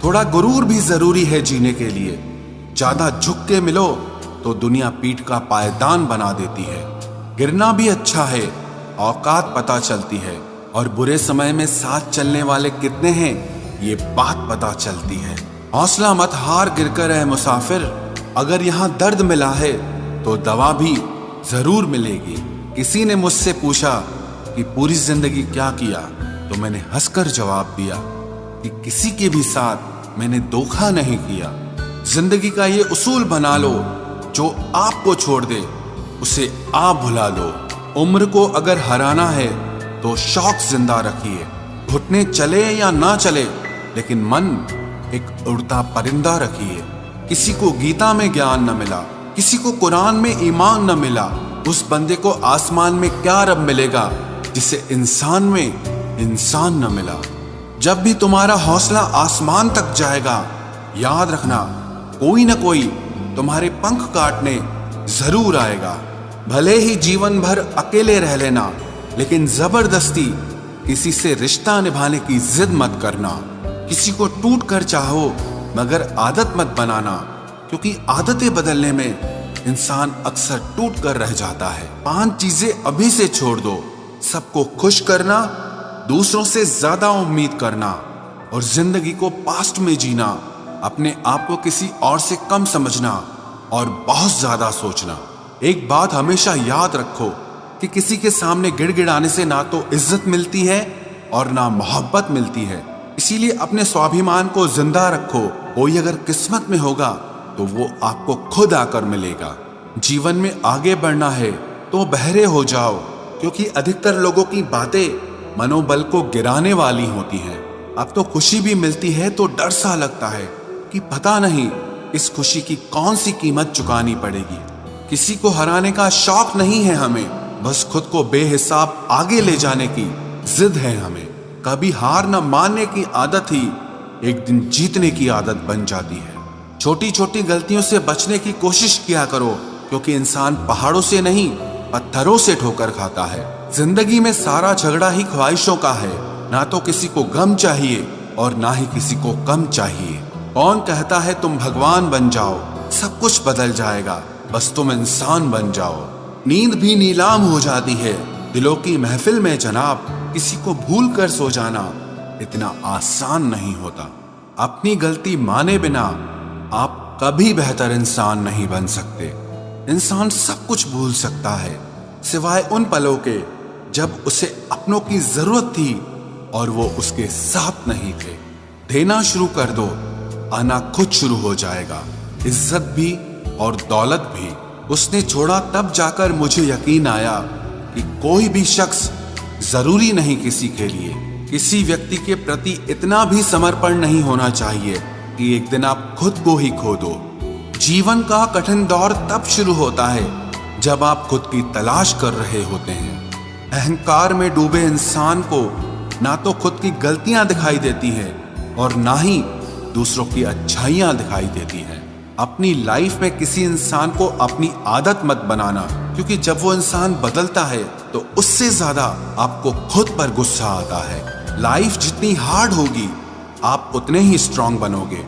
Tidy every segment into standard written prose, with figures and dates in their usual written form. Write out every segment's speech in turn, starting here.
थोड़ा गुरूर भी जरूरी है जीने के लिए। ज्यादा झुक के मिलो तो दुनिया पीठ का पायदान बना देती है। गिरना भी अच्छा है, औकात पता चलती है, और बुरे समय में साथ चलने वाले कितने हैं ये बात पता चलती है। हौसला मत हार, गिरकर है मुसाफिर। अगर यहाँ दर्द मिला है तो दवा भी जरूर मिलेगी। किसी ने मुझसे पूछा कि पूरी जिंदगी क्या किया, तो मैंने हंसकर जवाब दिया कि किसी के भी साथ मैंने धोखा नहीं किया। जिंदगी का ये उसूल बना लो, जो आपको छोड़ दे उसे आप भुला लो। उम्र को अगर हराना है तो शौक जिंदा रखिए। घुटने चले या ना चले, लेकिन मन एक उड़ता परिंदा रखिए। किसी को गीता में ज्ञान न मिला, किसी को कुरान में ईमान न मिला, उस बंदे को आसमान में क्या रब मिलेगा जिसे इंसान में इंसान न मिला। जब भी तुम्हारा हौसला आसमान तक जाएगा, याद रखना कोई न कोई तुम्हारे पंख काटने जरूर आएगा। भले ही जीवन भर अकेले रह लेना, लेकिन जबरदस्ती किसी से रिश्ता निभाने की जिद मत करना। किसी को टूट कर चाहो, मगर आदत मत बनाना, क्योंकि आदतें बदलने में इंसान अक्सर टूट कर रह जाता है। 5 चीजें अभी से छोड़ दो। सबको खुश करना, दूसरों से ज्यादा उम्मीद करना, और जिंदगी को पास्ट में जीना। अपने आप को किसी और से कम समझना और बहुत ज्यादा सोचना। एक बात हमेशा याद रखो कि किसी के सामने गिड़गिड़ाने से ना तो इज्जत मिलती है और ना मोहब्बत मिलती है। इसीलिए अपने स्वाभिमान को जिंदा रखो। कोई अगर किस्मत में होगा तो वो आपको खुद आकर मिलेगा। जीवन में आगे बढ़ना है तो बहरे हो जाओ, क्योंकि अधिकतर लोगों की बातें मनोबल को गिराने वाली होती हैं। अब तो खुशी भी मिलती है तो डर सा लगता है कि पता नहीं इस खुशी की कौन सी कीमत चुकानी पड़ेगी। किसी को हराने का शौक नहीं है हमें, बस खुद को बेहिसाब आगे ले जाने की जिद है हमें। कभी हार न मानने की आदत ही एक दिन जीतने की आदत बन जाती है। छोटी छोटी गलतियों से बचने की कोशिश किया करो, क्योंकि इंसान पहाड़ों से नहीं पत्थरों से ठोकर खाता है। जिंदगी में सारा झगड़ा ही ख्वाहिशों का है। ना तो किसी को गम चाहिए और ना ही किसी को कम चाहिए। कौन कहता है तुम भगवान बन जाओ, सब कुछ बदल जाएगा, बस तुम इंसान बन जाओ। नींद भी नीलाम हो जाती है दिलों की महफिल में जनाब। किसी को भूल कर सो जाना इतना आसान नहीं होता। अपनी गलती माने बिना आप कभी बेहतर इंसान नहीं बन सकते। इंसान सब कुछ भूल सकता है, सिवाय उन पलों के जब उसे अपनों की जरूरत थी और वो उसके साथ नहीं थे। देना शुरू कर दो, आना खुद शुरू हो जाएगा। इज्जत भी और दौलत भी उसने छोड़ा, तब जाकर मुझे यकीन आया कि कोई भी शख्स जरूरी नहीं किसी के लिए। किसी व्यक्ति के प्रति इतना भी समर्पण नहीं होना चाहिए कि एक दिन आप खुद को ही खो दो। जीवन का कठिन दौर तब शुरू होता है जब आप खुद की तलाश कर रहे होते हैं। अहंकार में डूबे इंसान को ना तो खुद की गलतियां दिखाई देती हैं और ना ही दूसरों की अच्छाइयां दिखाई देती हैं। अपनी लाइफ में किसी इंसान को अपनी आदत मत बनाना, क्योंकि जब वो इंसान बदलता है तो उससे ज्यादा आपको खुद पर गुस्सा आता है। लाइफ जितनी हार्ड होगी आप उतने ही स्ट्रांग बनोगे,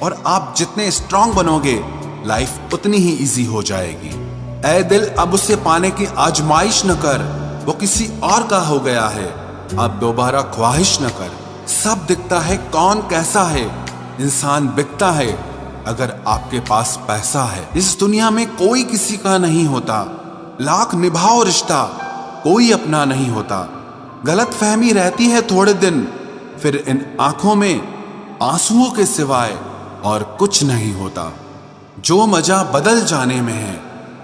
और आप जितने स्ट्रांग बनोगे लाइफ उतनी ही इजी हो जाएगी। ऐ दिल, अब उसे पाने की आजमाइश न कर, वो किसी और का हो गया है, अब दोबारा ख्वाहिश न कर। सब दिखता है कौन कैसा है, इंसान बिकता है अगर आपके पास पैसा है। इस दुनिया में कोई किसी का नहीं होता, लाख निभाओ रिश्ता कोई अपना नहीं होता। गलत फहमी रहती है थोड़े दिन, फिर इन आंखों में आंसुओं के सिवाय और कुछ नहीं होता। जो मजा बदल जाने में है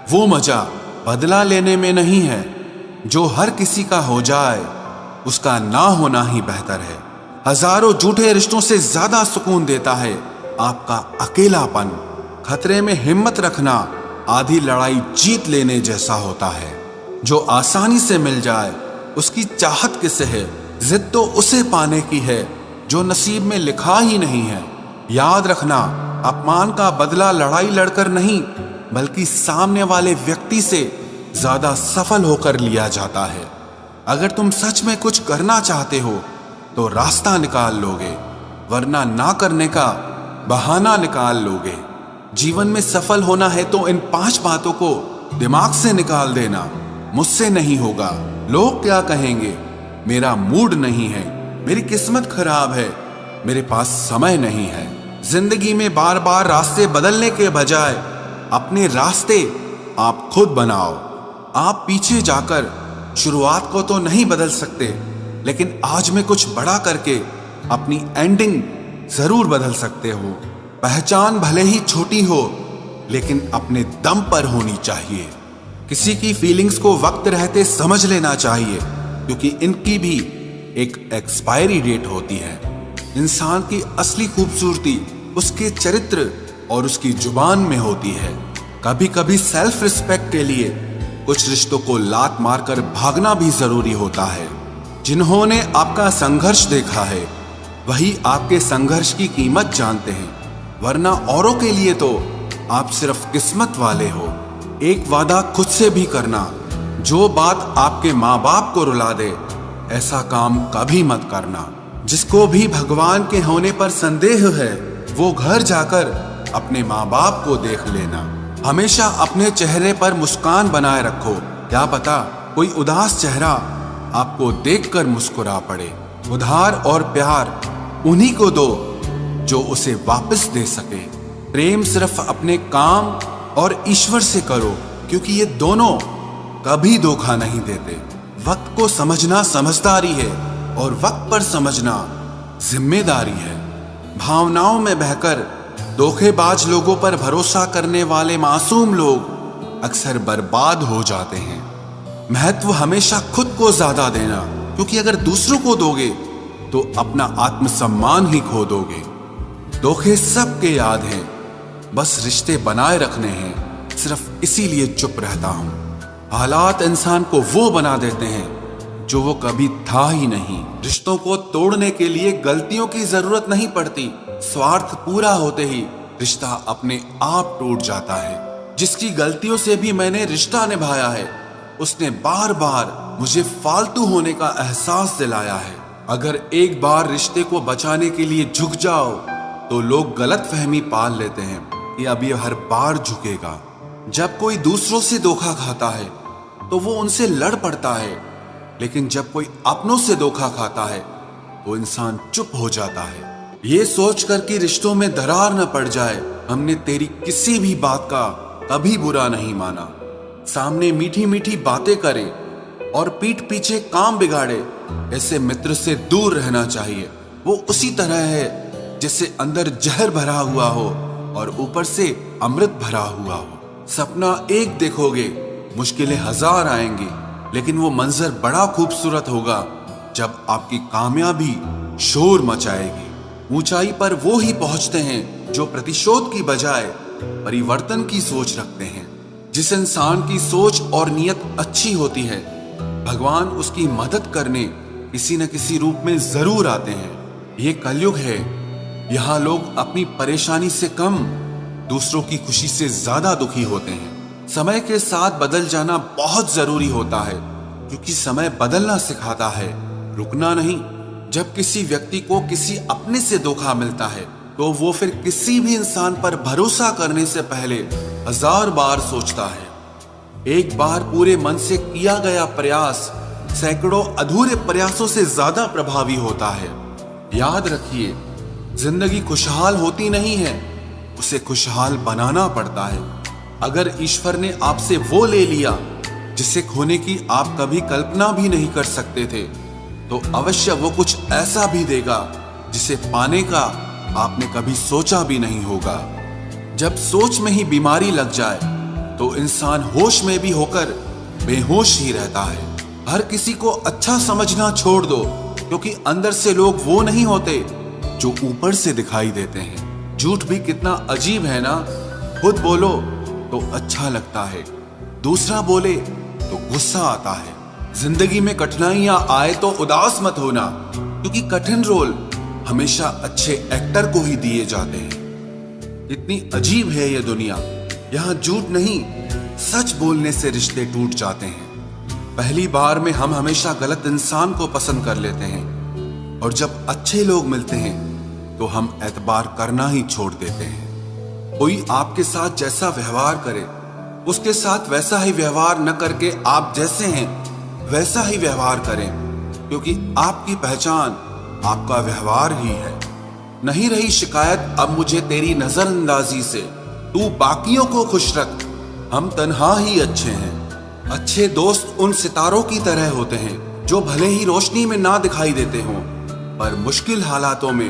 वो मजा बदला लेने में नहीं है। जो हर किसी का हो जाए उसका ना होना ही बेहतर है। हजारों झूठे रिश्तों से ज्यादा सुकून देता है आपका अकेलापन। खतरे में हिम्मत रखना आधी लड़ाई जीत लेने जैसा होता है। जो आसानी से मिल जाए उसकी चाहत किसे है, जिद तो उसे पाने की है जो नसीब में लिखा ही नहीं है। याद रखना, अपमान का बदला लड़ाई लड़कर नहीं, बल्कि सामने वाले व्यक्ति से ज्यादा सफल होकर लिया जाता है। अगर तुम सच में कुछ करना चाहते हो तो रास्ता निकाल लोगे, वरना ना करने का बहाना निकाल लोगे। जीवन में सफल होना है तो इन 5 बातों को दिमाग से निकाल देना। मुझसे नहीं होगा, लोग क्या कहेंगे, मेरा मूड नहीं है, मेरी किस्मत खराब है, मेरे पास समय नहीं है। जिंदगी में बार बार रास्ते बदलने के बजाय अपने रास्ते आप खुद बनाओ। आप पीछे जाकर शुरुआत को तो नहीं बदल सकते, लेकिन आज में कुछ बड़ा करके अपनी एंडिंग जरूर बदल सकते हो। पहचान भले ही छोटी हो, लेकिन अपने दम पर होनी चाहिए। किसी की फीलिंग्स को वक्त रहते समझ लेना चाहिए, क्योंकि इनकी भी एक एक्सपायरी डेट होती है। इंसान की असली खूबसूरती उसके चरित्र और उसकी जुबान में होती है। कभी कभी सेल्फ रिस्पेक्ट के लिए कुछ रिश्तों को लात मारकर भागना भी जरूरी होता है। जिन्होंने आपका संघर्ष देखा है वही आपके संघर्ष की कीमत जानते हैं, वरना औरों के लिए तो आप सिर्फ किस्मत वाले हो। एक वादा खुद से भी करना, जो बात आपके माँ बाप को रुला दे ऐसा काम कभी मत करना। जिसको भी भगवान के होने पर संदेह है वो घर जाकर अपने माँ बाप को देख लेना। हमेशा अपने चेहरे पर मुस्कान बनाए रखो, क्या पता कोई उदास चेहरा आपको देखकर मुस्कुरा पड़े। उधार और प्यार उन्हीं को दो जो उसे वापस दे सके। प्रेम सिर्फ अपने काम और ईश्वर से करो, क्योंकि ये दोनों कभी धोखा नहीं देते। वक्त को समझना समझदारी है और वक्त पर समझना जिम्मेदारी है। भावनाओं में बहकर धोखेबाज लोगों पर भरोसा करने वाले मासूम लोग अक्सर बर्बाद हो जाते हैं। महत्व हमेशा खुद को ज्यादा देना, क्योंकि अगर दूसरों को दोगे तो अपना आत्मसम्मान ही खो दोगे। धोखे सबके याद हैं, बस रिश्ते बनाए रखने हैं, सिर्फ इसीलिए चुप रहता हूं। हालात इंसान को वो बना देते हैं जो वो कभी था ही नहीं। रिश्तों को तोड़ने के लिए गलतियों की जरूरत नहीं पड़ती, स्वार्थ पूरा होते ही रिश्ता अपने आप टूट जाता है। जिसकी गलतियों से भी मैंने रिश्ता निभाया है उसने बार बार मुझे फालतू होने का एहसास दिलाया है। अगर एक बार रिश्ते को बचाने के लिए झुक जाओ तो लोग गलत फहमी पाल लेते हैं कि अब ये हर बार झुकेगा। जब कोई दूसरों से धोखा खाता है तो वो उनसे लड़ पड़ता है, लेकिन जब कोई अपनों से धोखा खाता है तो इंसान चुप हो जाता है। ये सोचकर कि रिश्तों में दरार न पड़ जाए, हमने तेरी किसी भी बात का कभी बुरा नहीं माना। सामने मीठी मीठी बातें करे और पीठ पीछे काम बिगाड़े, ऐसे मित्र से दूर रहना चाहिए। वो उसी तरह है जैसे अंदर जहर भरा हुआ हो और ऊपर से अमृत भरा हुआ हो। सपना एक देखोगे, मुश्किलें 1000 आएंगी, लेकिन वो मंजर बड़ा खूबसूरत होगा जब आपकी कामयाबी शोर मचाएगी। ऊंचाई पर वो ही पहुंचते हैं जो प्रतिशोध की बजाय परिवर्तन की सोच रखते हैं। जिस इंसान की सोच और नियत अच्छी होती है, भगवान उसकी मदद करने किसी न किसी रूप में जरूर आते हैं। ये कलयुग है, यहाँ लोग अपनी परेशानी से कम दूसरों की खुशी से ज्यादा दुखी होते हैं। समय के साथ बदल जाना बहुत जरूरी होता है, क्योंकि समय बदलना सिखाता है, रुकना नहीं। जब किसी व्यक्ति को किसी अपने से धोखा मिलता है तो वो फिर किसी भी इंसान पर भरोसा करने से पहले 1000 बार सोचता है। एक बार पूरे मन से किया गया प्रयास सैकड़ों अधूरे प्रयासों से ज्यादा प्रभावी होता है। याद रखिए, जिंदगी खुशहाल होती नहीं है, उसे खुशहाल बनाना पड़ता है। अगर ईश्वर ने आपसे वो ले लिया जिसे खोने की आप कभी कल्पना भी नहीं कर सकते थे, तो अवश्य वो कुछ ऐसा भी देगा जिसे पाने का आपने कभी सोचा भी नहीं होगा। जब सोच में ही बीमारी लग जाए तो इंसान होश में भी होकर बेहोश ही रहता है। हर किसी को अच्छा समझना छोड़ दो, क्योंकि अंदर से लोग वो नहीं होते जो ऊपर से दिखाई देते हैं। झूठ भी कितना अजीब है ना, खुद बोलो तो अच्छा लगता है, दूसरा बोले तो गुस्सा आता है। जिंदगी में कठिनाइयां आए तो उदास मत होना, क्योंकि कठिन रोल हमेशा अच्छे एक्टर को ही दिए जाते हैं। इतनी अजीब है ये दुनिया, यहाँ झूठ नहीं सच बोलने से रिश्ते टूट जाते हैं। पहली बार में हम हमेशा गलत इंसान को पसंद कर लेते हैं, और जब अच्छे लोग मिलते हैं तो हम एतबार करना ही छोड़ देते हैं। कोई आपके साथ जैसा व्यवहार करे, उसके साथ वैसा ही व्यवहार न करके आप जैसे हैं वैसा ही व्यवहार करें, क्योंकि आपकी पहचान आपका व्यवहार ही है। नहीं रही शिकायत अब मुझे तेरी नजरअंदाजी से, तू बाकियों को खुश रख, हम तन्हा ही अच्छे हैं। अच्छे दोस्त उन सितारों की तरह होते हैं जो भले ही रोशनी में ना दिखाई देते हों, पर मुश्किल हालातों में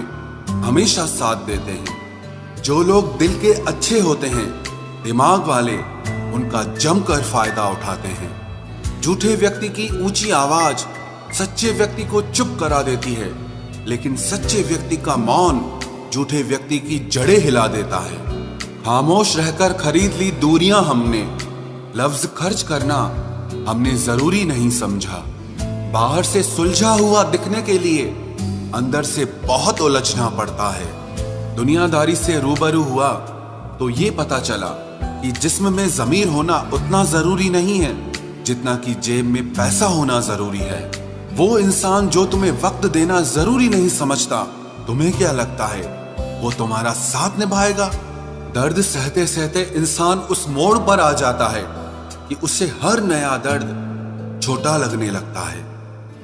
हमेशा साथ देते हैं। जो लोग दिल के अच्छे होते हैं, दिमाग वाले, उनका जमकर फायदा उठाते हैं। झूठे व्यक्ति की ऊंची आवाज सच्चे व्यक्ति को चुप करा देती है, लेकिन सच्चे व्यक्ति का मौन झूठे व्यक्ति की जड़ें हिला देता है। खामोश रहकर खरीद ली दूरियां हमने, लफ्ज खर्च करना हमने जरूरी नहीं समझा। बाहर से सुलझा हुआ दिखने के लिए अंदर से बहुत उलझना पड़ता है। दुनियादारी से रूबरू हुआ तो ये पता चला कि जिस्म में ज़मीर होना उतना जरूरी नहीं है जितना कि जेब में पैसा होना जरूरी है। वो इंसान जो तुम्हें वक्त देना जरूरी नहीं समझता, तुम्हें क्या लगता है वो तुम्हारा साथ निभाएगा? दर्द सहते सहते इंसान उस मोड़ पर आ जाता है कि उसे हर नया दर्द छोटा लगने लगता है।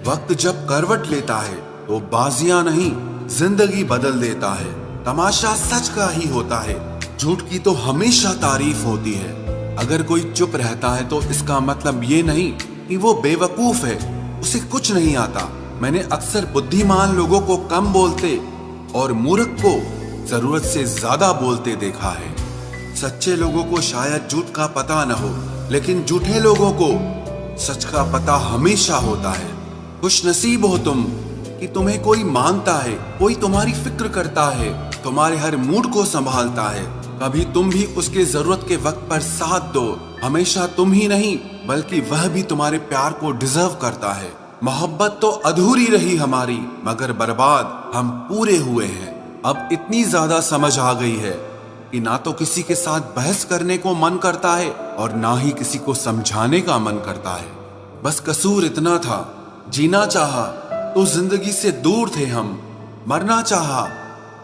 वक्त जब करवट लेता है तो बाजियां नहीं जिंदगी बदल देता है। तमाशा सच का ही होता है, झूठ की तो हमेशा तारीफ होती है। अगर कोई चुप रहता है तो इसका मतलब ये नहीं कि वो बेवकूफ है, उसे कुछ नहीं आता। मैंने अक्सर बुद्धिमान लोगों को कम बोलते और मूर्ख को जरूरत से ज्यादा बोलते देखा है। सच्चे लोगों को शायद झूठ का पता न हो, लेकिन झूठे लोगों को सच का पता हमेशा होता है। खुश नसीब हो तुम कि तुम्हें कोई मानता है, कोई तुम्हारी फिक्र करता है, तुम्हारे हर मूड को संभालता है। कभी तुम भी उसके जरूरत के वक्त पर साथ दो। हमेशा तुम ही नहीं बल्कि वह भी तुम्हारे प्यार को डिजर्व करता है। मोहब्बत तो अधूरी रही हमारी, मगर बर्बाद हम पूरे हुए हैं। अब इतनी ज्यादा समझ आ गई है कि ना तो किसी के साथ बहस करने को मन करता है और ना ही किसी को समझाने का मन करता है। बस कसूर इतना था, जीना चाहा तो जिंदगी से दूर थे हम, मरना चाहा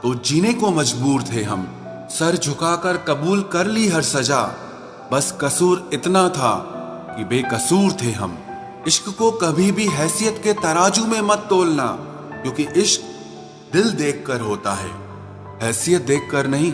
तो जीने को मजबूर थे हम। सर झुकाकर कबूल कर ली हर सजा, बस कसूर इतना था कि बेकसूर थे हम। इश्क को कभी भी हैसियत के तराजू में मत तोलना, क्योंकि इश्क दिल देखकर होता है, हैसियत देखकर नहीं।